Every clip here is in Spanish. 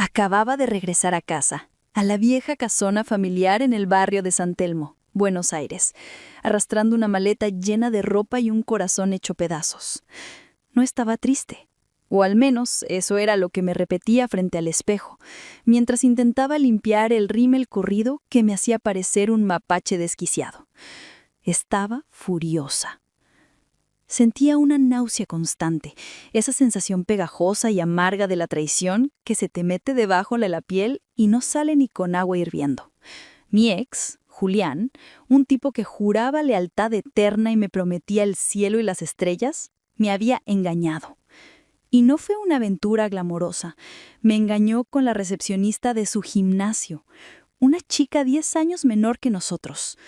Acababa de regresar a casa, a la vieja casona familiar en el barrio de San Telmo, Buenos Aires, arrastrando una maleta llena de ropa y un corazón hecho pedazos. No estaba triste, o al menos eso era lo que me repetía frente al espejo, mientras intentaba limpiar el rímel corrido que me hacía parecer un mapache desquiciado. Estaba furiosa. Sentía una náusea constante, esa sensación pegajosa y amarga de la traición que se te mete debajo de la piel y no sale ni con agua hirviendo. Mi ex, Julián, un tipo que juraba lealtad eterna y me prometía el cielo y las estrellas, me había engañado. Y no fue una aventura glamorosa. Me engañó con la recepcionista de su gimnasio, una chica 10 años menor que nosotros.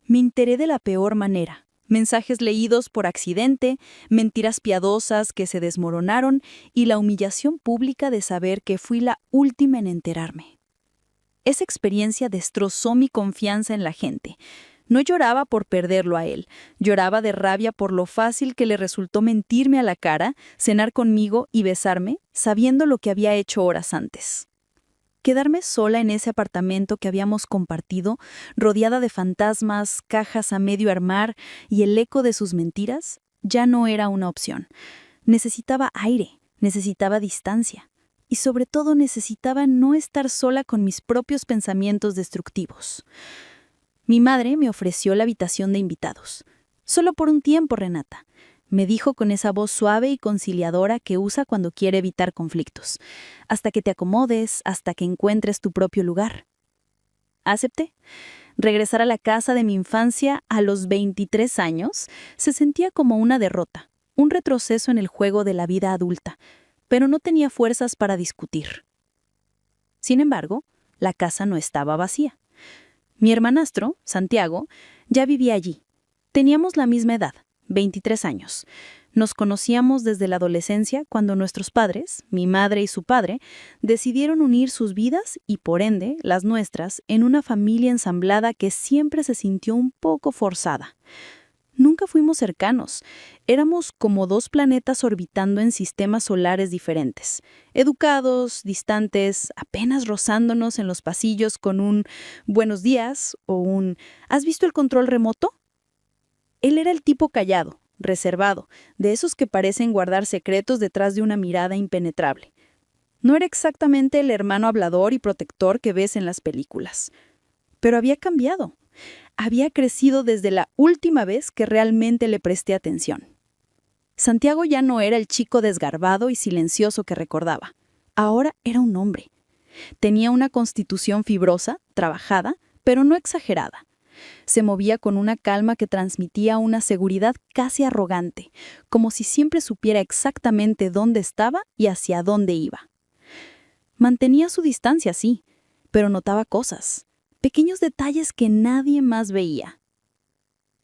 Me enteré de la peor manera. Mensajes leídos por accidente, mentiras piadosas que se desmoronaron y la humillación pública de saber que fui la última en enterarme. Esa experiencia destrozó mi confianza en la gente. No lloraba por perderlo a él, lloraba de rabia por lo fácil que le resultó mentirme a la cara, cenar conmigo y besarme, sabiendo lo que había hecho horas antes. Quedarme sola en ese apartamento que habíamos compartido, rodeada de fantasmas, cajas a medio armar y el eco de sus mentiras, ya no era una opción. Necesitaba aire, necesitaba distancia y sobre todo necesitaba no estar sola con mis propios pensamientos destructivos. Mi madre me ofreció la habitación de invitados. Solo por un tiempo, Renata. Me dijo con esa voz suave y conciliadora que usa cuando quiere evitar conflictos. Hasta que te acomodes, hasta que encuentres tu propio lugar. Acepté. Regresar a la casa de mi infancia a los 23 años se sentía como una derrota, un retroceso en el juego de la vida adulta, pero no tenía fuerzas para discutir. Sin embargo, la casa no estaba vacía. Mi hermanastro, Santiago, ya vivía allí. Teníamos la misma edad. 23 años. Nos conocíamos desde la adolescencia cuando nuestros padres, mi madre y su padre, decidieron unir sus vidas y, por ende, las nuestras, en una familia ensamblada que siempre se sintió un poco forzada. Nunca fuimos cercanos. Éramos como dos planetas orbitando en sistemas solares diferentes. Educados, distantes, apenas rozándonos en los pasillos con un «buenos días» o un «¿has visto el control remoto?». Él era el tipo callado, reservado, de esos que parecen guardar secretos detrás de una mirada impenetrable. No era exactamente el hermano hablador y protector que ves en las películas. Pero había cambiado. Había crecido desde la última vez que realmente le presté atención. Santiago ya no era el chico desgarbado y silencioso que recordaba. Ahora era un hombre. Tenía una constitución fibrosa, trabajada, pero no exagerada. Se movía con una calma que transmitía una seguridad casi arrogante, como si siempre supiera exactamente dónde estaba y hacia dónde iba. Mantenía su distancia, sí, pero notaba cosas, pequeños detalles que nadie más veía.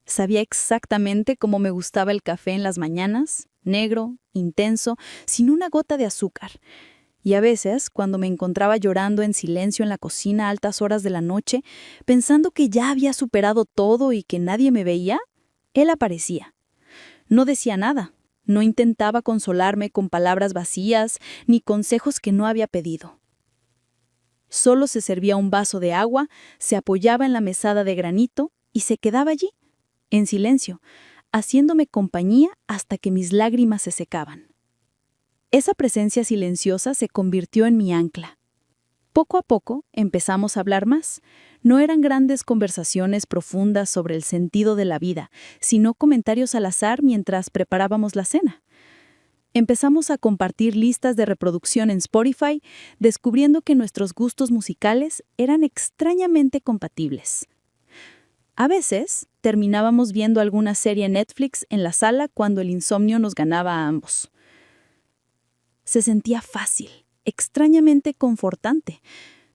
Sabía exactamente cómo me gustaba el café en las mañanas, negro, intenso, sin una gota de azúcar. Y a veces, cuando me encontraba llorando en silencio en la cocina a altas horas de la noche, pensando que ya había superado todo y que nadie me veía, él aparecía. No decía nada, no intentaba consolarme con palabras vacías ni consejos que no había pedido. Solo se servía un vaso de agua, se apoyaba en la mesada de granito y se quedaba allí, en silencio, haciéndome compañía hasta que mis lágrimas se secaban. Esa presencia silenciosa se convirtió en mi ancla. Poco a poco empezamos a hablar más. No eran grandes conversaciones profundas sobre el sentido de la vida, sino comentarios al azar mientras preparábamos la cena. Empezamos a compartir listas de reproducción en Spotify, descubriendo que nuestros gustos musicales eran extrañamente compatibles. A veces, terminábamos viendo alguna serie en Netflix en la sala cuando el insomnio nos ganaba a ambos. Se sentía fácil, extrañamente confortante.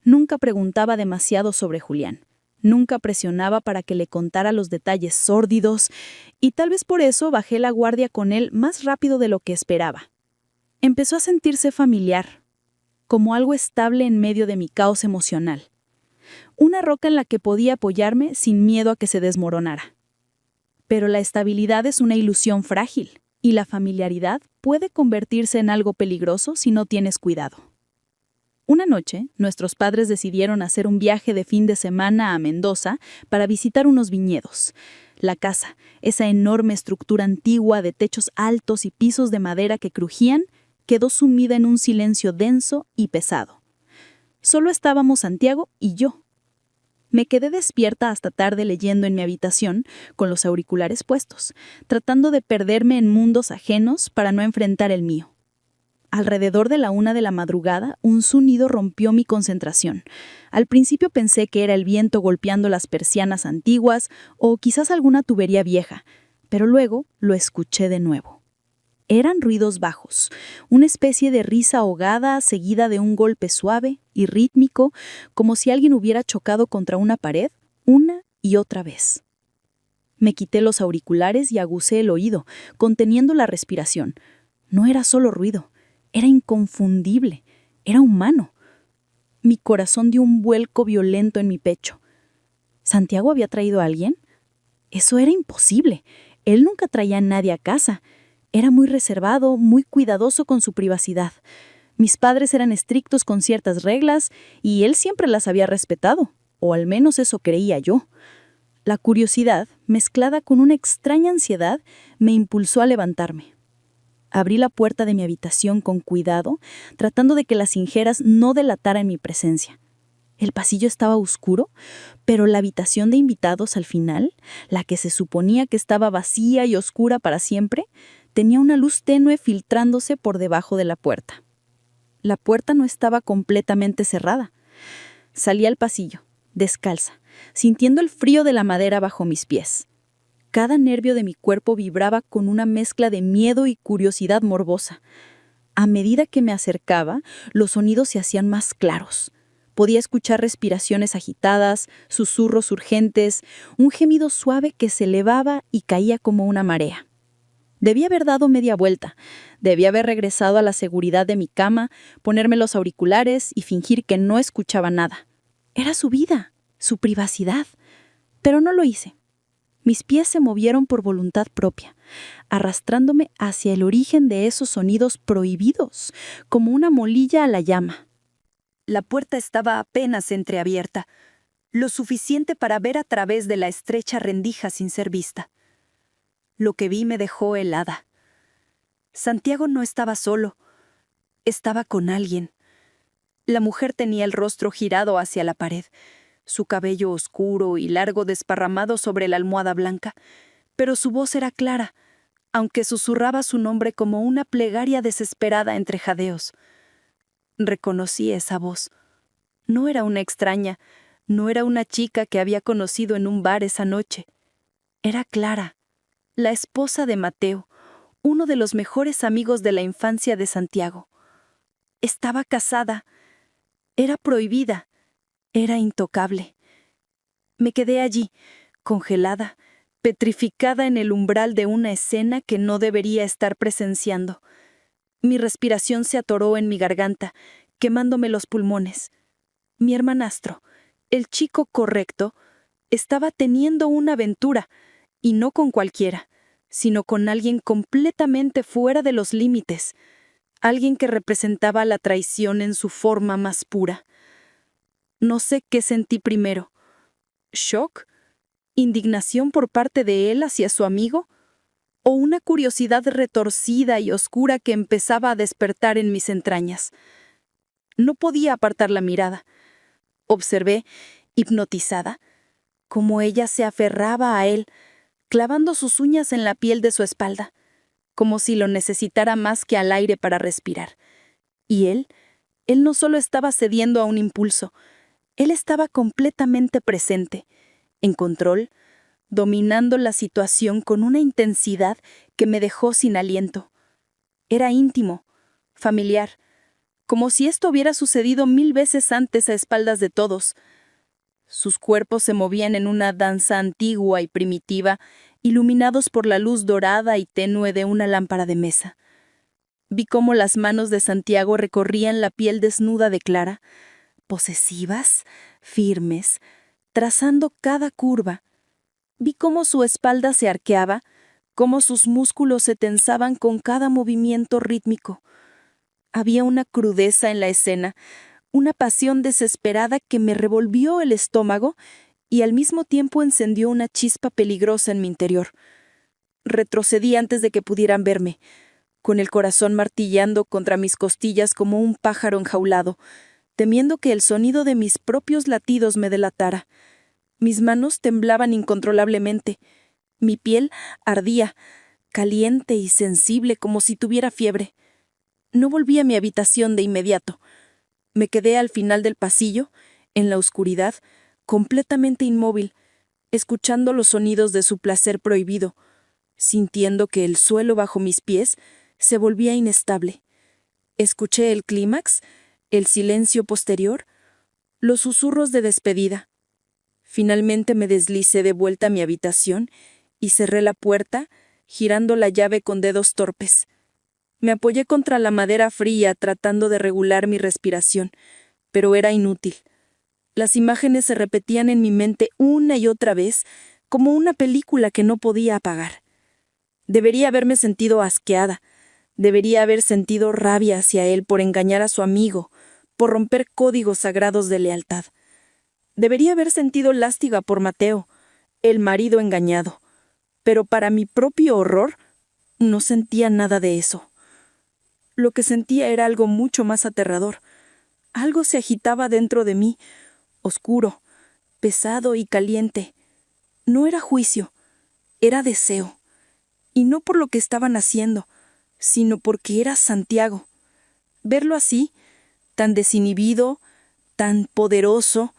Nunca preguntaba demasiado sobre Julián. Nunca presionaba para que le contara los detalles sórdidos, y tal vez por eso bajé la guardia con él más rápido de lo que esperaba. Empezó a sentirse familiar, como algo estable en medio de mi caos emocional. Una roca en la que podía apoyarme sin miedo a que se desmoronara. Pero la estabilidad es una ilusión frágil. Y la familiaridad puede convertirse en algo peligroso si no tienes cuidado. Una noche, nuestros padres decidieron hacer un viaje de fin de semana a Mendoza para visitar unos viñedos. La casa, esa enorme estructura antigua de techos altos y pisos de madera que crujían, quedó sumida en un silencio denso y pesado. Solo estábamos Santiago y yo. Me quedé despierta hasta tarde leyendo en mi habitación, con los auriculares puestos, tratando de perderme en mundos ajenos para no enfrentar el mío. Alrededor de la 1 de la madrugada, un sonido rompió mi concentración. Al principio pensé que era el viento golpeando las persianas antiguas o quizás alguna tubería vieja, pero luego lo escuché de nuevo. Eran ruidos bajos, una especie de risa ahogada seguida de un golpe suave y rítmico, como si alguien hubiera chocado contra una pared una y otra vez. Me quité los auriculares y aguzé el oído, conteniendo la respiración. No era solo ruido. Era inconfundible, era humano. Mi corazón dio un vuelco violento en mi pecho. ¿Santiago había traído a alguien? Eso era imposible. Él nunca traía a nadie a casa. Era muy reservado, muy cuidadoso con su privacidad. Mis padres eran estrictos con ciertas reglas y él siempre las había respetado, o al menos eso creía yo. La curiosidad, mezclada con una extraña ansiedad, me impulsó a levantarme. Abrí la puerta de mi habitación con cuidado, tratando de que las injeras no delataran mi presencia. El pasillo estaba oscuro, pero la habitación de invitados al final, la que se suponía que estaba vacía y oscura para siempre, tenía una luz tenue filtrándose por debajo de la puerta. La puerta no estaba completamente cerrada. Salí al pasillo, descalza, sintiendo el frío de la madera bajo mis pies. Cada nervio de mi cuerpo vibraba con una mezcla de miedo y curiosidad morbosa. A medida que me acercaba, los sonidos se hacían más claros. Podía escuchar respiraciones agitadas, susurros urgentes, un gemido suave que se elevaba y caía como una marea. Debí haber dado media vuelta. Debí haber regresado a la seguridad de mi cama, ponerme los auriculares y fingir que no escuchaba nada. Era su vida, su privacidad. Pero no lo hice. Mis pies se movieron por voluntad propia, arrastrándome hacia el origen de esos sonidos prohibidos, como una molilla a la llama. La puerta estaba apenas entreabierta, lo suficiente para ver a través de la estrecha rendija sin ser vista. Lo que vi me dejó helada. Santiago no estaba solo, estaba con alguien. La mujer tenía el rostro girado hacia la pared, su cabello oscuro y largo desparramado sobre la almohada blanca, pero su voz era clara, aunque susurraba su nombre como una plegaria desesperada entre jadeos. Reconocí esa voz. No era una extraña, no era una chica que había conocido en un bar esa noche. Era Clara, la esposa de Mateo, uno de los mejores amigos de la infancia de Santiago. Estaba casada, era prohibida, era intocable. Me quedé allí, congelada, petrificada en el umbral de una escena que no debería estar presenciando. Mi respiración se atoró en mi garganta, quemándome los pulmones. Mi hermanastro, el chico correcto, estaba teniendo una aventura, y no con cualquiera, sino con alguien completamente fuera de los límites, alguien que representaba la traición en su forma más pura. No sé qué sentí primero. ¿Shock? ¿Indignación por parte de él hacia su amigo? ¿O una curiosidad retorcida y oscura que empezaba a despertar en mis entrañas? No podía apartar la mirada. Observé, hipnotizada, cómo ella se aferraba a él, clavando sus uñas en la piel de su espalda, como si lo necesitara más que al aire para respirar. Y él no solo estaba cediendo a un impulso, él estaba completamente presente, en control, dominando la situación con una intensidad que me dejó sin aliento. Era íntimo, familiar, como si esto hubiera sucedido 1000 veces antes a espaldas de todos. Sus cuerpos se movían en una danza antigua y primitiva, iluminados por la luz dorada y tenue de una lámpara de mesa. Vi cómo las manos de Santiago recorrían la piel desnuda de Clara, posesivas, firmes, trazando cada curva. Vi cómo su espalda se arqueaba, cómo sus músculos se tensaban con cada movimiento rítmico. Había una crudeza en la escena, una pasión desesperada que me revolvió el estómago y al mismo tiempo encendió una chispa peligrosa en mi interior. Retrocedí antes de que pudieran verme, con el corazón martillando contra mis costillas como un pájaro enjaulado, temiendo que el sonido de mis propios latidos me delatara. Mis manos temblaban incontrolablemente. Mi piel ardía, caliente y sensible como si tuviera fiebre. No volví a mi habitación de inmediato. Me quedé al final del pasillo, en la oscuridad, completamente inmóvil, escuchando los sonidos de su placer prohibido, sintiendo que el suelo bajo mis pies se volvía inestable. Escuché el clímax, el silencio posterior, los susurros de despedida. Finalmente me deslicé de vuelta a mi habitación y cerré la puerta, girando la llave con dedos torpes. Me apoyé contra la madera fría tratando de regular mi respiración, pero era inútil. Las imágenes se repetían en mi mente una y otra vez, como una película que no podía apagar. Debería haberme sentido asqueada, debería haber sentido rabia hacia él por engañar a su amigo, por romper códigos sagrados de lealtad. Debería haber sentido lástima por Mateo, el marido engañado, pero para mi propio horror, no sentía nada de eso. Lo que sentía era algo mucho más aterrador. Algo se agitaba dentro de mí, oscuro, pesado y caliente. No era juicio, era deseo. Y no por lo que estaban haciendo, sino porque era Santiago. Verlo así, tan desinhibido, tan poderoso,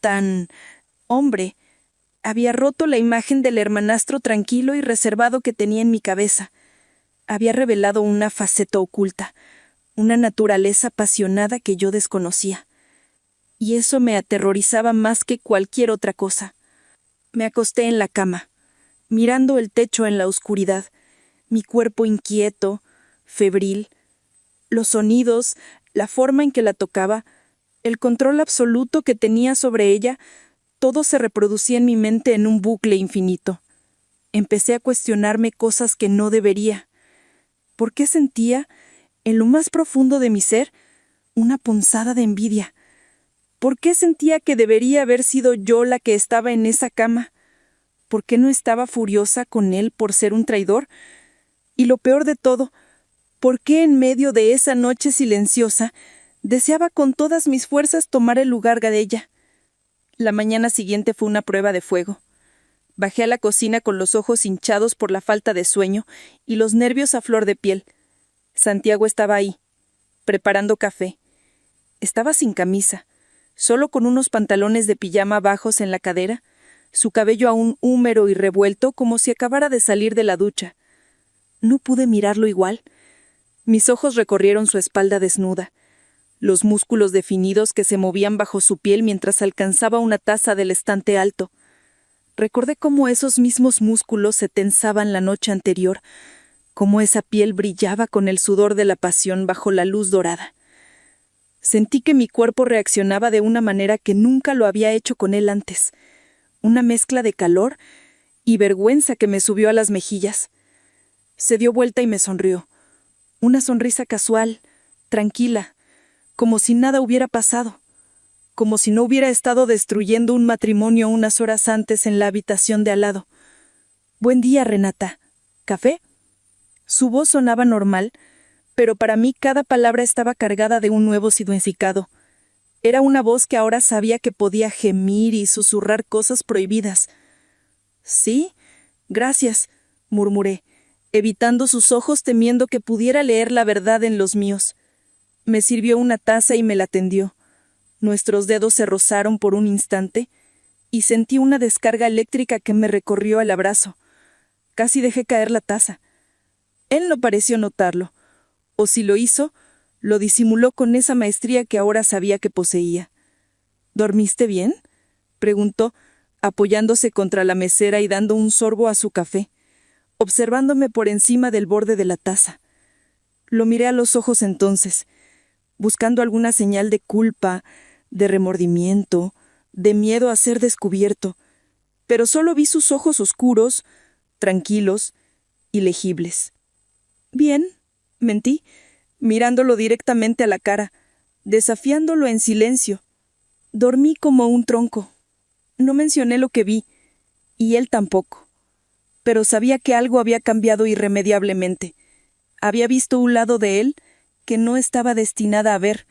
tan hombre, había roto la imagen del hermanastro tranquilo y reservado que tenía en mi cabeza. Había revelado una faceta oculta, una naturaleza apasionada que yo desconocía. Y eso me aterrorizaba más que cualquier otra cosa. Me acosté en la cama, mirando el techo en la oscuridad, mi cuerpo inquieto, febril, los sonidos, la forma en que la tocaba, el control absoluto que tenía sobre ella, todo se reproducía en mi mente en un bucle infinito. Empecé a cuestionarme cosas que no debería. ¿Por qué sentía, en lo más profundo de mi ser, una punzada de envidia? ¿Por qué sentía que debería haber sido yo la que estaba en esa cama? ¿Por qué no estaba furiosa con él por ser un traidor? Y lo peor de todo, ¿por qué en medio de esa noche silenciosa deseaba con todas mis fuerzas tomar el lugar de ella? La mañana siguiente fue una prueba de fuego. Bajé a la cocina con los ojos hinchados por la falta de sueño y los nervios a flor de piel. Santiago estaba ahí, preparando café. Estaba sin camisa, solo con unos pantalones de pijama bajos en la cadera, su cabello aún húmero y revuelto como si acabara de salir de la ducha. No pude mirarlo igual. Mis ojos recorrieron su espalda desnuda, los músculos definidos que se movían bajo su piel mientras alcanzaba una taza del estante alto. Recordé cómo esos mismos músculos se tensaban la noche anterior, cómo esa piel brillaba con el sudor de la pasión bajo la luz dorada. Sentí que mi cuerpo reaccionaba de una manera que nunca lo había hecho con él antes, una mezcla de calor y vergüenza que me subió a las mejillas. Se dio vuelta y me sonrió, una sonrisa casual, tranquila, como si nada hubiera pasado, como si no hubiera estado destruyendo un matrimonio unas horas antes en la habitación de al lado. «Buen día, Renata. ¿Café?» Su voz sonaba normal, pero para mí cada palabra estaba cargada de un nuevo significado. Era una voz que ahora sabía que podía gemir y susurrar cosas prohibidas. «Sí, gracias», murmuré, evitando sus ojos temiendo que pudiera leer la verdad en los míos. Me sirvió una taza y me la tendió. Nuestros dedos se rozaron por un instante y sentí una descarga eléctrica que me recorrió el abrazo. Casi dejé caer la taza. Él no pareció notarlo, o si lo hizo, lo disimuló con esa maestría que ahora sabía que poseía. «¿Dormiste bien?», preguntó, apoyándose contra la mesera y dando un sorbo a su café, observándome por encima del borde de la taza. Lo miré a los ojos entonces, buscando alguna señal de culpa, de remordimiento, de miedo a ser descubierto, pero solo vi sus ojos oscuros, tranquilos y legibles. «Bien», mentí, mirándolo directamente a la cara, desafiándolo en silencio. Dormí como un tronco. No mencioné lo que vi, y él tampoco. Pero sabía que algo había cambiado irremediablemente. Había visto un lado de él que no estaba destinada a ver,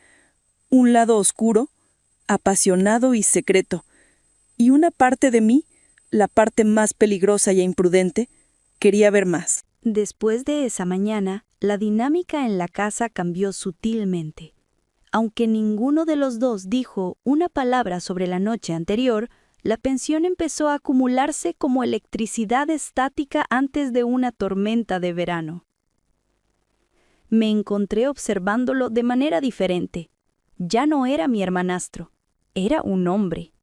un lado oscuro, apasionado y secreto, y una parte de mí, la parte más peligrosa e imprudente, quería ver más. Después de esa mañana, la dinámica en la casa cambió sutilmente. Aunque ninguno de los dos dijo una palabra sobre la noche anterior, la tensión empezó a acumularse como electricidad estática antes de una tormenta de verano. Me encontré observándolo de manera diferente. Ya no era mi hermanastro, era un hombre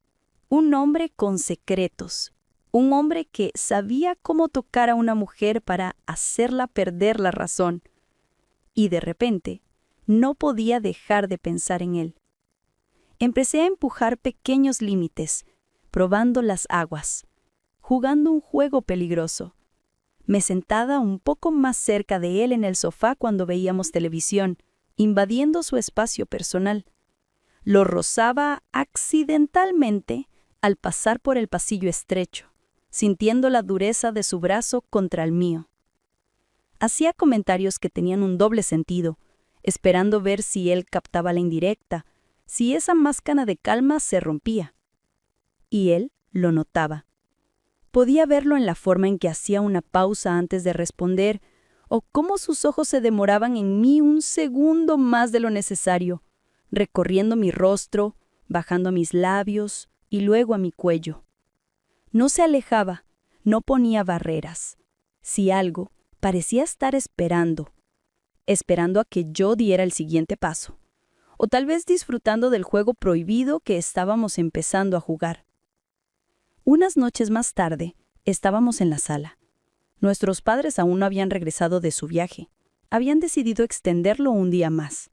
con secretos, un hombre que sabía cómo tocar a una mujer para hacerla perder la razón. Y de repente, no podía dejar de pensar en él. Empecé a empujar pequeños límites, probando las aguas, jugando un juego peligroso. Me sentaba un poco más cerca de él en el sofá cuando veíamos televisión, invadiendo su espacio personal. Lo rozaba accidentalmente al pasar por el pasillo estrecho, sintiendo la dureza de su brazo contra el mío. Hacía comentarios que tenían un doble sentido, esperando ver si él captaba la indirecta, si esa máscara de calma se rompía. Y él lo notaba. Podía verlo en la forma en que hacía una pausa antes de responder, o cómo sus ojos se demoraban en mí un segundo más de lo necesario, recorriendo mi rostro, bajando a mis labios y luego a mi cuello. No se alejaba, no ponía barreras. Si algo, parecía estar esperando a que yo diera el siguiente paso, o tal vez disfrutando del juego prohibido que estábamos empezando a jugar. Unas noches más tarde, estábamos en la sala. Nuestros padres aún no habían regresado de su viaje. Habían decidido extenderlo un día más.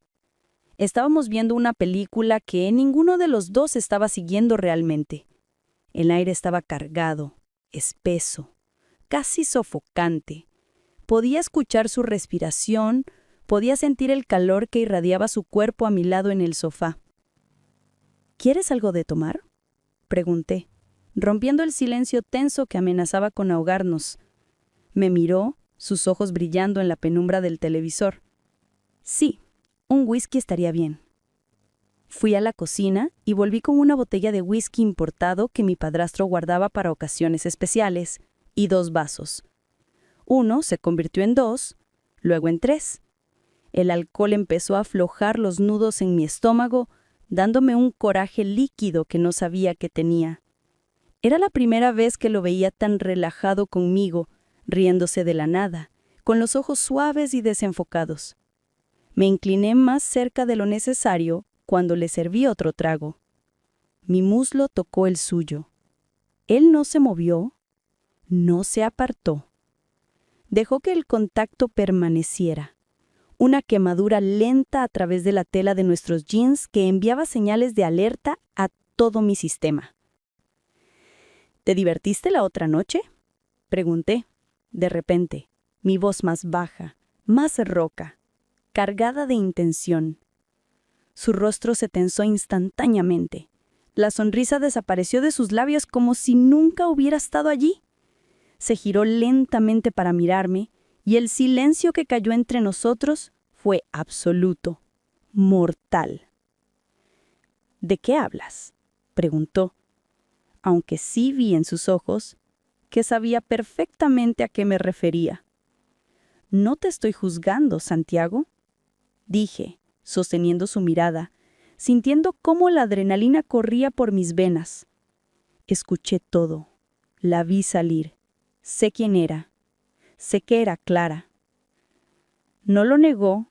Estábamos viendo una película que ninguno de los dos estaba siguiendo realmente. El aire estaba cargado, espeso, casi sofocante. Podía escuchar su respiración, podía sentir el calor que irradiaba su cuerpo a mi lado en el sofá. ¿Quieres algo de tomar?, pregunté, rompiendo el silencio tenso que amenazaba con ahogarnos. Me miró, sus ojos brillando en la penumbra del televisor. Sí, un whisky estaría bien. Fui a la cocina y volví con una botella de whisky importado que mi padrastro guardaba para ocasiones especiales, y 2 vasos. Uno se convirtió en 2, luego en 3. El alcohol empezó a aflojar los nudos en mi estómago, dándome un coraje líquido que no sabía que tenía. Era la primera vez que lo veía tan relajado conmigo, riéndose de la nada, con los ojos suaves y desenfocados. Me incliné más cerca de lo necesario cuando le serví otro trago. Mi muslo tocó el suyo. Él no se movió, no se apartó. Dejó que el contacto permaneciera. Una quemadura lenta a través de la tela de nuestros jeans que enviaba señales de alerta a todo mi sistema. ¿Te divertiste la otra noche?, pregunté. De repente, mi voz más baja, más rouca, cargada de intención. Su rostro se tensó instantáneamente. La sonrisa desapareció de sus labios como si nunca hubiera estado allí. Se giró lentamente para mirarme, y el silencio que cayó entre nosotros fue absoluto, mortal. ¿De qué hablas?, preguntó, aunque sí vi en sus ojos que sabía perfectamente a qué me refería. No te estoy juzgando, Santiago, dije, sosteniendo su mirada, sintiendo cómo la adrenalina corría por mis venas. Escuché todo, la vi salir, sé quién era, sé que era Clara. No lo negó,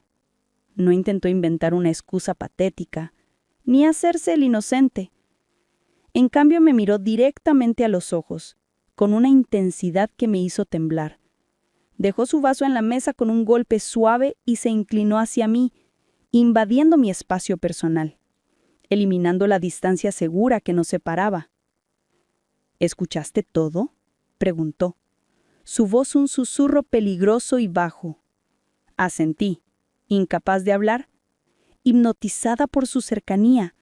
no intentó inventar una excusa patética, ni hacerse el inocente. En cambio me miró directamente a los ojos, con una intensidad que me hizo temblar. Dejó su vaso en la mesa con un golpe suave y se inclinó hacia mí, invadiendo mi espacio personal, eliminando la distancia segura que nos separaba. ¿Escuchaste todo?, preguntó. Su voz un susurro peligroso y bajo. Asentí, incapaz de hablar. hipnotizada por su cercanía.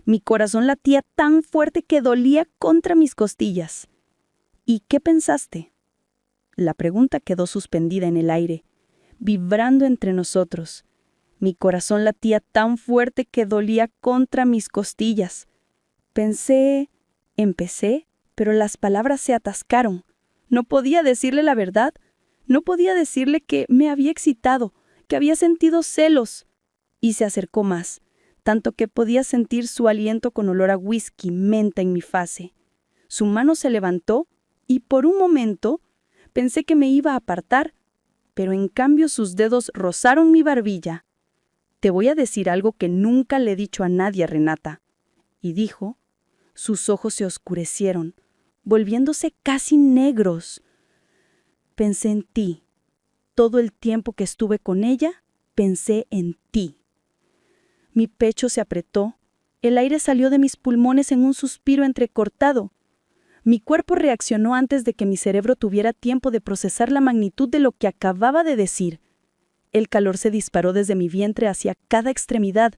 Mi corazón latía tan fuerte que dolía contra mis costillas. ¿Y qué pensaste? La pregunta quedó suspendida en el aire, vibrando entre nosotros. Mi corazón latía tan fuerte que dolía contra mis costillas. Empecé, pero las palabras se atascaron. No podía decirle la verdad. No podía decirle que me había excitado, que había sentido celos. Y se acercó más, tanto que podía sentir su aliento con olor a whisky, menta en mi fase. Su mano se levantó y por un momento pensé que me iba a apartar, pero en cambio sus dedos rozaron mi barbilla. «Te voy a decir algo que nunca le he dicho a nadie, Renata», y dijo. Sus ojos se oscurecieron, volviéndose casi negros. Pensé en ti. Todo el tiempo que estuve con ella, pensé en ti. Mi pecho se apretó, el aire salió de mis pulmones en un suspiro entrecortado. Mi cuerpo reaccionó antes de que mi cerebro tuviera tiempo de procesar la magnitud de lo que acababa de decir. El calor se disparó desde mi vientre hacia cada extremidad.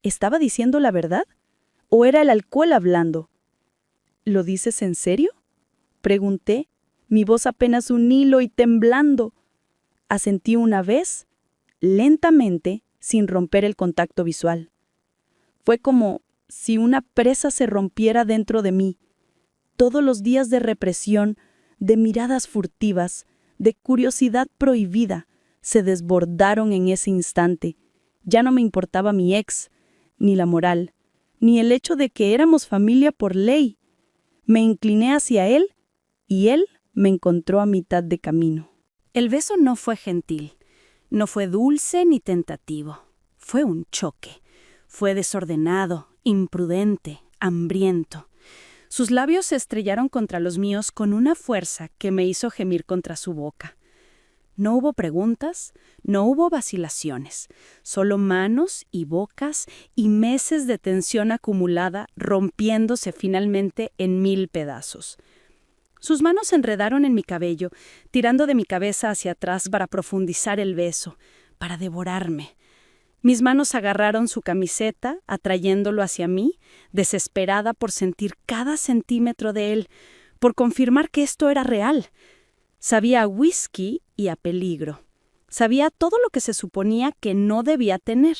¿Estaba diciendo la verdad? ¿O era el alcohol hablando? ¿Lo dices en serio?, pregunté, mi voz apenas un hilo y temblando. Asentí una vez, lentamente, sin romper el contacto visual. Fue como si una presa se rompiera dentro de mí. Todos los días de represión, de miradas furtivas, de curiosidad prohibida, se desbordaron en ese instante. Ya no me importaba mi ex, ni la moral, ni el hecho de que éramos familia por ley. Me incliné hacia él y él me encontró a mitad de camino. El beso no fue gentil, no fue dulce ni tentativo. Fue un choque. Fue desordenado, imprudente, hambriento. Sus labios se estrellaron contra los míos con una fuerza que me hizo gemir contra su boca. No hubo preguntas, no hubo vacilaciones, solo manos y bocas y meses de tensión acumulada rompiéndose finalmente en 1000 pedazos. Sus manos se enredaron en mi cabello, tirando de mi cabeza hacia atrás para profundizar el beso, para devorarme. Mis manos agarraron su camiseta, atrayéndolo hacia mí, desesperada por sentir cada centímetro de él, por confirmar que esto era real. Sabía a whisky y a peligro. Sabía todo lo que se suponía que no debía tener.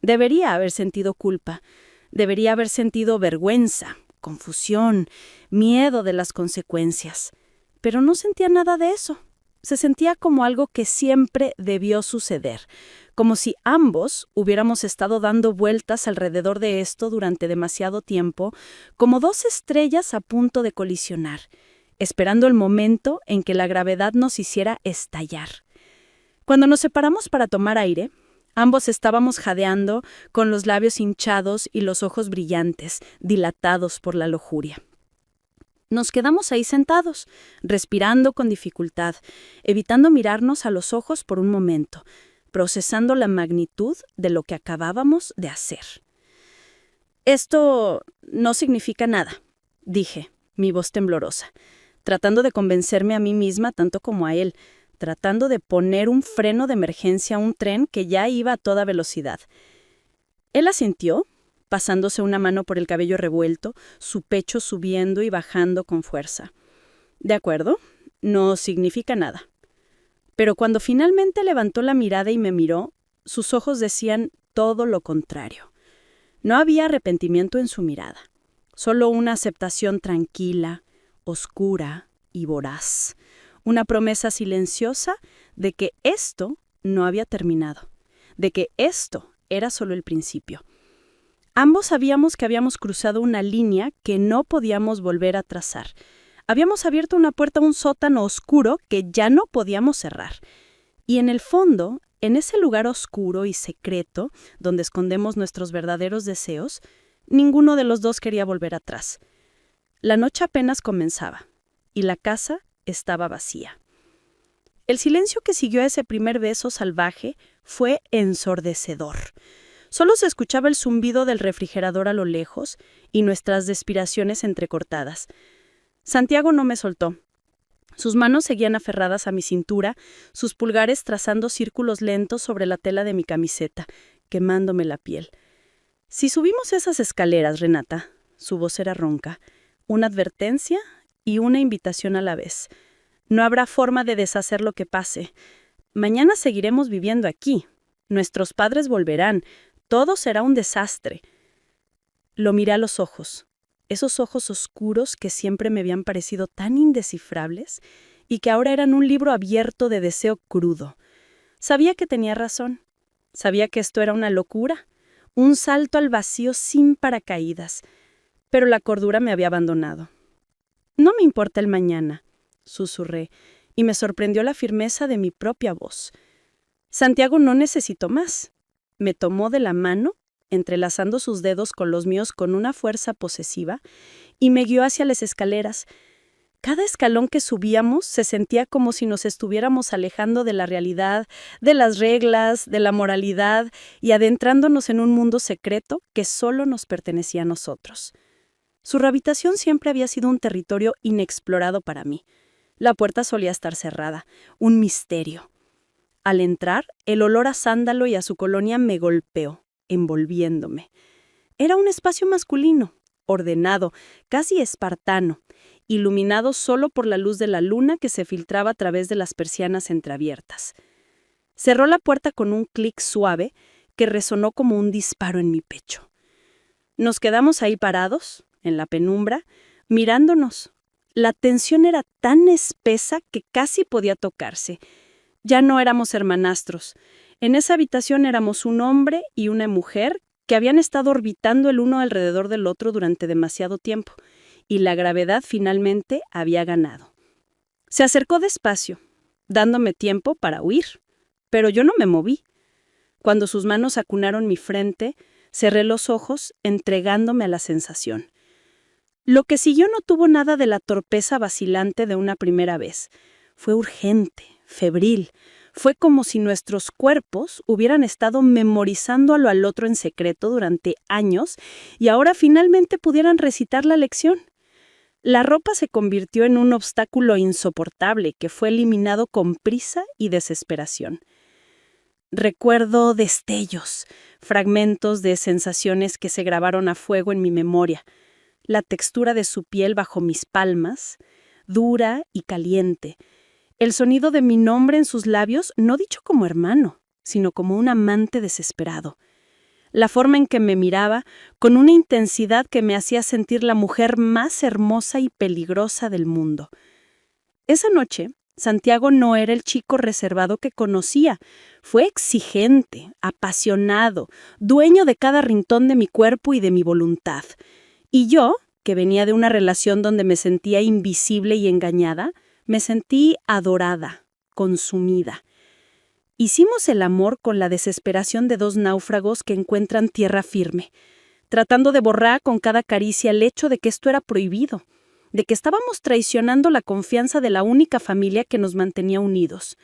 Debería haber sentido culpa. Debería haber sentido vergüenza, confusión, miedo de las consecuencias. Pero no sentía nada de eso. Se sentía como algo que siempre debió suceder, como si ambos hubiéramos estado dando vueltas alrededor de esto durante demasiado tiempo, como dos estrellas a punto de colisionar, esperando el momento en que la gravedad nos hiciera estallar. Cuando nos separamos para tomar aire, ambos estábamos jadeando, con los labios hinchados y los ojos brillantes, dilatados por la lujuria. Nos quedamos ahí sentados, respirando con dificultad, evitando mirarnos a los ojos por un momento, procesando la magnitud de lo que acabábamos de hacer. «Esto no significa nada», dije, mi voz temblorosa, tratando de convencerme a mí misma tanto como a él, tratando de poner un freno de emergencia a un tren que ya iba a toda velocidad. Él asintió, pasándose una mano por el cabello revuelto, su pecho subiendo y bajando con fuerza. «De acuerdo, no significa nada». Pero cuando finalmente levantó la mirada y me miró, sus ojos decían todo lo contrario. No había arrepentimiento en su mirada, solo una aceptación tranquila, oscura y voraz. Una promesa silenciosa de que esto no había terminado, de que esto era solo el principio. Ambos sabíamos que habíamos cruzado una línea que no podíamos volver a trazar. Habíamos abierto una puerta a un sótano oscuro que ya no podíamos cerrar. Y en el fondo, en ese lugar oscuro y secreto, donde escondemos nuestros verdaderos deseos, ninguno de los dos quería volver atrás. La noche apenas comenzaba, y la casa estaba vacía. El silencio que siguió a ese primer beso salvaje fue ensordecedor. Solo se escuchaba el zumbido del refrigerador a lo lejos y nuestras respiraciones entrecortadas. Santiago no me soltó. Sus manos seguían aferradas a mi cintura, sus pulgares trazando círculos lentos sobre la tela de mi camiseta, quemándome la piel. Si subimos esas escaleras, Renata, su voz era ronca, una advertencia y una invitación a la vez. No habrá forma de deshacer lo que pase. Mañana seguiremos viviendo aquí. Nuestros padres volverán. Todo será un desastre. Lo miré a los ojos, esos ojos oscuros que siempre me habían parecido tan indescifrables y que ahora eran un libro abierto de deseo crudo. Sabía que tenía razón. Sabía que esto era una locura, un salto al vacío sin paracaídas. Pero la cordura me había abandonado. No me importa el mañana, susurré, y me sorprendió la firmeza de mi propia voz. Santiago no necesitó más. Me tomó de la mano, entrelazando sus dedos con los míos con una fuerza posesiva, y me guió hacia las escaleras. Cada escalón que subíamos se sentía como si nos estuviéramos alejando de la realidad, de las reglas, de la moralidad, y adentrándonos en un mundo secreto que solo nos pertenecía a nosotros. Su habitación siempre había sido un territorio inexplorado para mí. La puerta solía estar cerrada, un misterio. Al entrar, el olor a sándalo y a su colonia me golpeó, envolviéndome. Era un espacio masculino, ordenado, casi espartano, iluminado solo por la luz de la luna que se filtraba a través de las persianas entreabiertas. Cerró la puerta con un clic suave que resonó como un disparo en mi pecho. Nos quedamos ahí parados, en la penumbra, mirándonos. La tensión era tan espesa que casi podía tocarse. Ya no éramos hermanastros. En esa habitación éramos un hombre y una mujer que habían estado orbitando el uno alrededor del otro durante demasiado tiempo, y la gravedad finalmente había ganado. Se acercó despacio, dándome tiempo para huir, pero yo no me moví. Cuando sus manos acunaron mi frente, cerré los ojos, entregándome a la sensación. Lo que siguió no tuvo nada de la torpeza vacilante de una primera vez. Fue urgente, febril. Fue como si nuestros cuerpos hubieran estado memorizando a lo al otro en secreto durante años y ahora finalmente pudieran recitar la lección. La ropa se convirtió en un obstáculo insoportable que fue eliminado con prisa y desesperación. Recuerdo destellos, fragmentos de sensaciones que se grabaron a fuego en mi memoria. La textura de su piel bajo mis palmas, dura y caliente. El sonido de mi nombre en sus labios, no dicho como hermano, sino como un amante desesperado. La forma en que me miraba, con una intensidad que me hacía sentir la mujer más hermosa y peligrosa del mundo. Esa noche, Santiago no era el chico reservado que conocía. Fue exigente, apasionado, dueño de cada rincón de mi cuerpo y de mi voluntad. Y yo, que venía de una relación donde me sentía invisible y engañada, me sentí adorada, consumida. Hicimos el amor con la desesperación de dos náufragos que encuentran tierra firme, tratando de borrar con cada caricia el hecho de que esto era prohibido, de que estábamos traicionando la confianza de la única familia que nos mantenía unidos.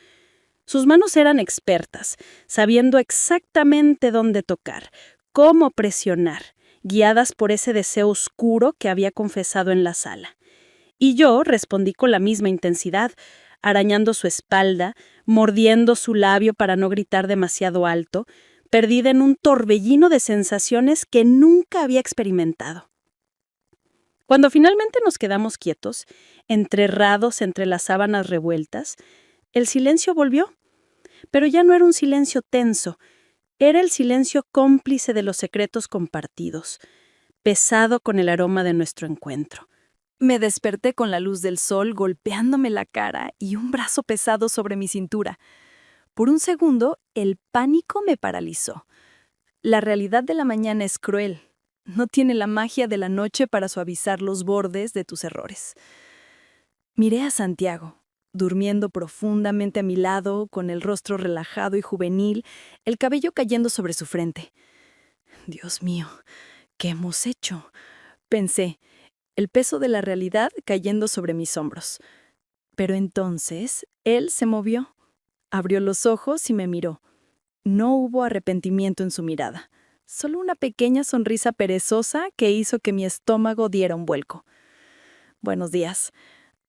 Sus manos eran expertas, sabiendo exactamente dónde tocar, cómo presionar, guiadas por ese deseo oscuro que había confesado en la sala. Y yo respondí con la misma intensidad, arañando su espalda, mordiendo su labio para no gritar demasiado alto, perdida en un torbellino de sensaciones que nunca había experimentado. Cuando finalmente nos quedamos quietos, entrerrados entre las sábanas revueltas, el silencio volvió. Pero ya no era un silencio tenso, era el silencio cómplice de los secretos compartidos, pesado con el aroma de nuestro encuentro. Me desperté con la luz del sol golpeándome la cara y un brazo pesado sobre mi cintura. Por un segundo, el pánico me paralizó. La realidad de la mañana es cruel. No tiene la magia de la noche para suavizar los bordes de tus errores. Miré a Santiago, durmiendo profundamente a mi lado, con el rostro relajado y juvenil, el cabello cayendo sobre su frente. Dios mío, ¿qué hemos hecho? Pensé, el peso de la realidad cayendo sobre mis hombros. Pero entonces, él se movió, abrió los ojos y me miró. No hubo arrepentimiento en su mirada, solo una pequeña sonrisa perezosa que hizo que mi estómago diera un vuelco. «Buenos días»,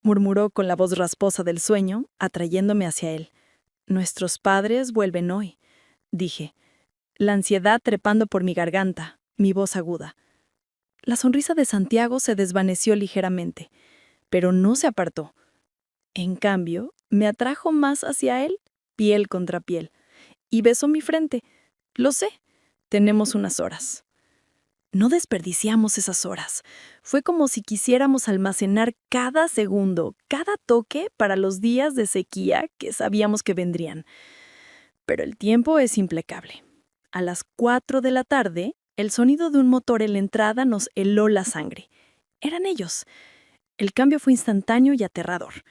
murmuró con la voz rasposa del sueño, atrayéndome hacia él. «Nuestros padres vuelven hoy», dije. la ansiedad trepando por mi garganta, mi voz aguda. La sonrisa de Santiago se desvaneció ligeramente, pero no se apartó. En cambio, me atrajo más hacia él, piel contra piel, y besó mi frente. Lo sé, tenemos unas horas. No desperdiciamos esas horas. Fue como si quisiéramos almacenar cada segundo, cada toque para los días de sequía que sabíamos que vendrían. Pero el tiempo es implacable. A las 4 de la tarde, el sonido de un motor en la entrada nos heló la sangre. Eran ellos. El cambio fue instantáneo y aterrador.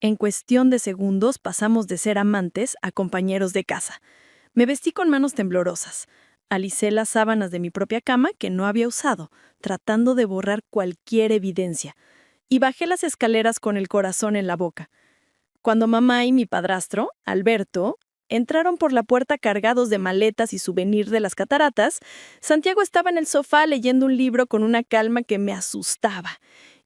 En cuestión de segundos pasamos de ser amantes a compañeros de casa. Me vestí con manos temblorosas. Alicé las sábanas de mi propia cama que no había usado, tratando de borrar cualquier evidencia, y bajé las escaleras con el corazón en la boca. Cuando mamá y mi padrastro, Alberto, entraron por la puerta cargados de maletas y souvenir de las cataratas, Santiago estaba en el sofá leyendo un libro con una calma que me asustaba,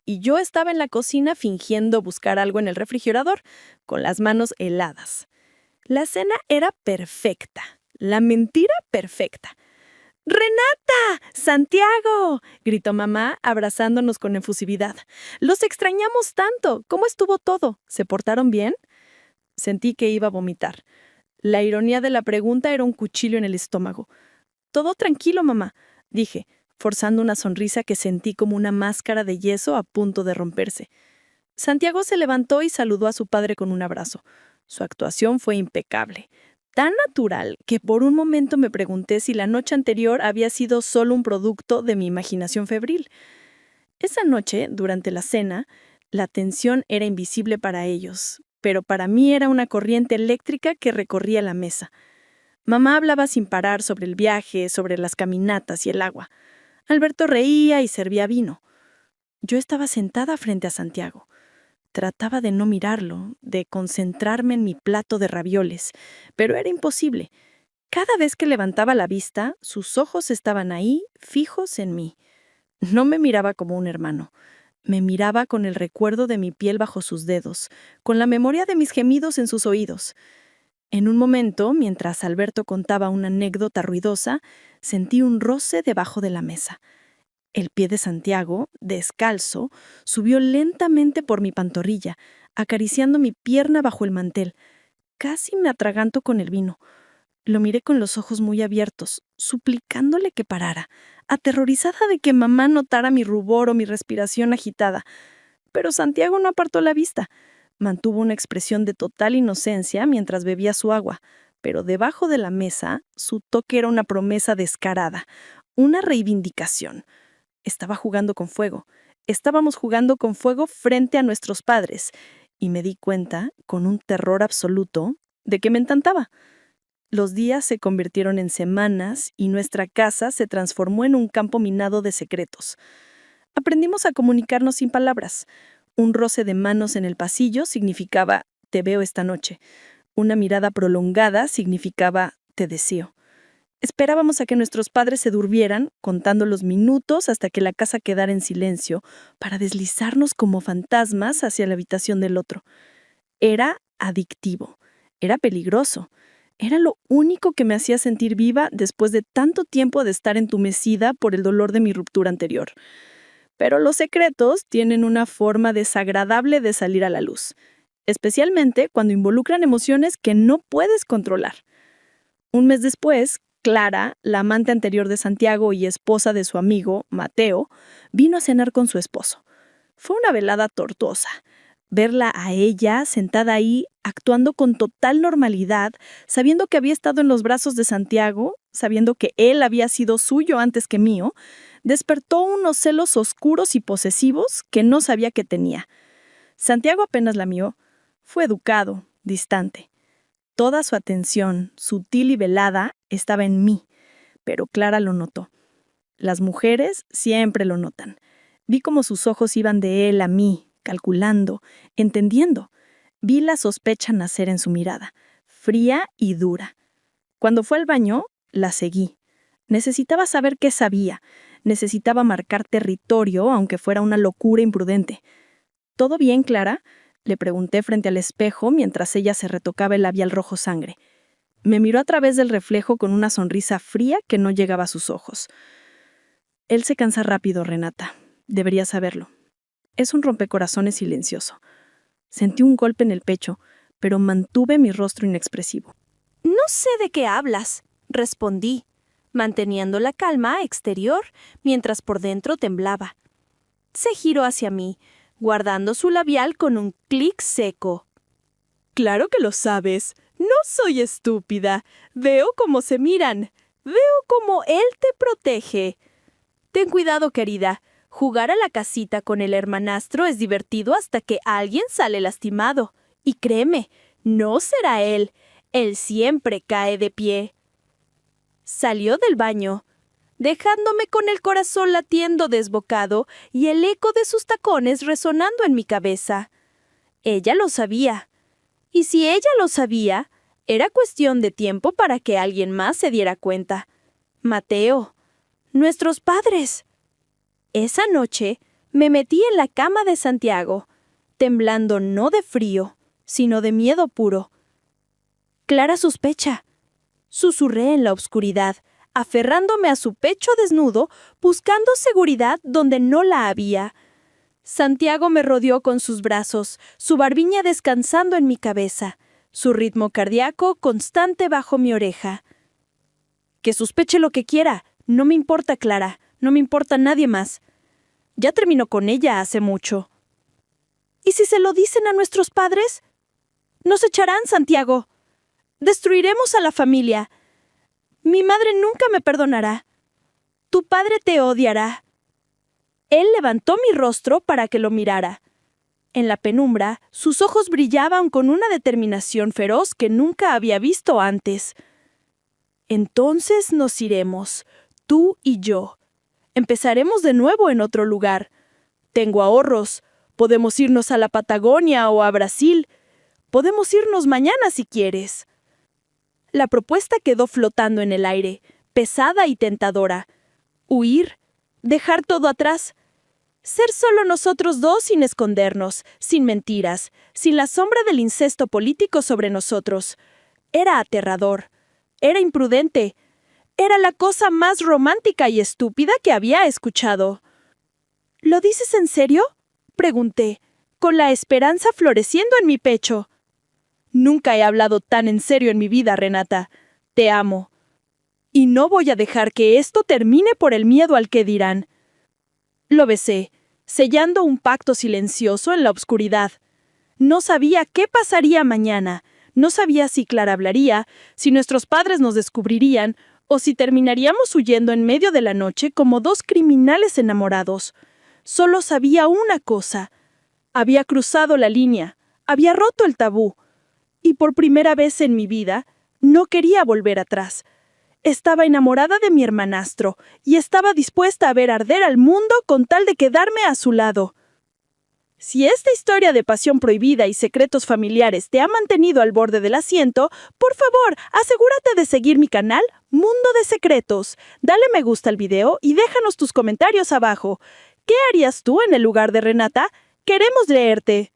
y yo estaba en la cocina fingiendo buscar algo en el refrigerador, con las manos heladas. La cena era perfecta. La mentira perfecta. ¡Renata! ¡Santiago!, gritó mamá, abrazándonos con efusividad. ¡Los extrañamos tanto! ¿Cómo estuvo todo? ¿Se portaron bien? Sentí que iba a vomitar. La ironía de la pregunta era un cuchillo en el estómago. Todo tranquilo, mamá, dije, forzando una sonrisa que sentí como una máscara de yeso a punto de romperse. Santiago se levantó y saludó a su padre con un abrazo. Su actuación fue impecable. Tan natural que por un momento me pregunté si la noche anterior había sido solo un producto de mi imaginación febril. Esa noche, durante la cena, la tensión era invisible para ellos, pero para mí era una corriente eléctrica que recorría la mesa. Mamá hablaba sin parar sobre el viaje, sobre las caminatas y el agua. Alberto reía y servía vino. Yo estaba sentada frente a Santiago. Trataba de no mirarlo, de concentrarme en mi plato de ravioles, pero era imposible. Cada vez que levantaba la vista, sus ojos estaban ahí, fijos en mí. No me miraba como un hermano. Me miraba con el recuerdo de mi piel bajo sus dedos, con la memoria de mis gemidos en sus oídos. En un momento, mientras Alberto contaba una anécdota ruidosa, sentí un roce debajo de la mesa. El pie de Santiago, descalzo, subió lentamente por mi pantorrilla, acariciando mi pierna bajo el mantel. Casi me atraganto con el vino. Lo miré con los ojos muy abiertos, suplicándole que parara, aterrorizada de que mamá notara mi rubor o mi respiración agitada. Pero Santiago no apartó la vista. Mantuvo una expresión de total inocencia mientras bebía su agua, pero debajo de la mesa su toque era una promesa descarada, una reivindicación. Estaba jugando con fuego. Estábamos jugando con fuego frente a nuestros padres, y me di cuenta, con un terror absoluto, de que me encantaba. Los días se convirtieron en semanas y nuestra casa se transformó en un campo minado de secretos. Aprendimos a comunicarnos sin palabras. Un roce de manos en el pasillo significaba «te veo esta noche». Una mirada prolongada significaba «te deseo». Esperábamos a que nuestros padres se durmieran, contando los minutos hasta que la casa quedara en silencio, para deslizarnos como fantasmas hacia la habitación del otro. Era adictivo, era peligroso, era lo único que me hacía sentir viva después de tanto tiempo de estar entumecida por el dolor de mi ruptura anterior. Pero los secretos tienen una forma desagradable de salir a la luz, especialmente cuando involucran emociones que no puedes controlar. Un mes después, Clara, la amante anterior de Santiago y esposa de su amigo, Mateo, vino a cenar con su esposo. Fue una velada tortuosa. Verla a ella sentada ahí, actuando con total normalidad, sabiendo que había estado en los brazos de Santiago, sabiendo que él había sido suyo antes que mío, despertó unos celos oscuros y posesivos que no sabía que tenía. Santiago apenas la miró. Fue educado, distante. Toda su atención, sutil y velada, estaba en mí, pero Clara lo notó. Las mujeres siempre lo notan. Vi cómo sus ojos iban de él a mí, calculando, entendiendo. Vi la sospecha nacer en su mirada, fría y dura. Cuando fue al baño, la seguí. Necesitaba saber qué sabía. Necesitaba marcar territorio, aunque fuera una locura imprudente. ¿Todo bien, Clara?, le pregunté frente al espejo mientras ella se retocaba el labial rojo sangre. Me miró a través del reflejo con una sonrisa fría que no llegaba a sus ojos. Él se cansa rápido, Renata. Deberías saberlo. Es un rompecorazones silencioso. Sentí un golpe en el pecho, pero mantuve mi rostro inexpresivo. No sé de qué hablas, respondí, manteniendo la calma exterior mientras por dentro temblaba. Se giró hacia mí, guardando su labial con un clic seco. Claro que lo sabes. No soy estúpida. Veo cómo se miran. Veo cómo él te protege. Ten cuidado, querida. Jugar a la casita con el hermanastro es divertido hasta que alguien sale lastimado. Y créeme, no será él. Él siempre cae de pie. Salió del baño, dejándome con el corazón latiendo desbocado y el eco de sus tacones resonando en mi cabeza. Ella lo sabía. Y si ella lo sabía, era cuestión de tiempo para que alguien más se diera cuenta. Mateo, nuestros padres. Esa noche me metí en la cama de Santiago, temblando no de frío, sino de miedo puro. Clara sospecha. Susurré en la oscuridad, aferrándome a su pecho desnudo, buscando seguridad donde no la había. Santiago me rodeó con sus brazos, su barbiña descansando en mi cabeza, su ritmo cardíaco constante bajo mi oreja. Que sospeche lo que quiera, no me importa Clara, no me importa nadie más. Ya terminó con ella hace mucho. ¿Y si se lo dicen a nuestros padres? Nos echarán, Santiago. Destruiremos a la familia. Mi madre nunca me perdonará. Tu padre te odiará. Él levantó mi rostro para que lo mirara. En la penumbra, sus ojos brillaban con una determinación feroz que nunca había visto antes. Entonces nos iremos, tú y yo. Empezaremos de nuevo en otro lugar. Tengo ahorros. Podemos irnos a la Patagonia o a Brasil. Podemos irnos mañana si quieres. La propuesta quedó flotando en el aire, pesada y tentadora. Huir, dejar todo atrás. Ser solo nosotros dos sin escondernos, sin mentiras, sin la sombra del incesto político sobre nosotros. Era aterrador. Era imprudente. Era la cosa más romántica y estúpida que había escuchado. ¿Lo dices en serio?, pregunté, con la esperanza floreciendo en mi pecho. Nunca he hablado tan en serio en mi vida, Renata. Te amo. Y no voy a dejar que esto termine por el miedo al que dirán. Lo besé, sellando un pacto silencioso en la oscuridad. No sabía qué pasaría mañana. No sabía si Clara hablaría, si nuestros padres nos descubrirían, o si terminaríamos huyendo en medio de la noche como dos criminales enamorados. Solo sabía una cosa. Había cruzado la línea, había roto el tabú. Y por primera vez en mi vida, no quería volver atrás. Estaba enamorada de mi hermanastro y estaba dispuesta a ver arder al mundo con tal de quedarme a su lado. Si esta historia de pasión prohibida y secretos familiares te ha mantenido al borde del asiento, por favor, asegúrate de seguir mi canal Mundo de Secretos. Dale me gusta al video y déjanos tus comentarios abajo. ¿Qué harías tú en el lugar de Renata? Queremos leerte.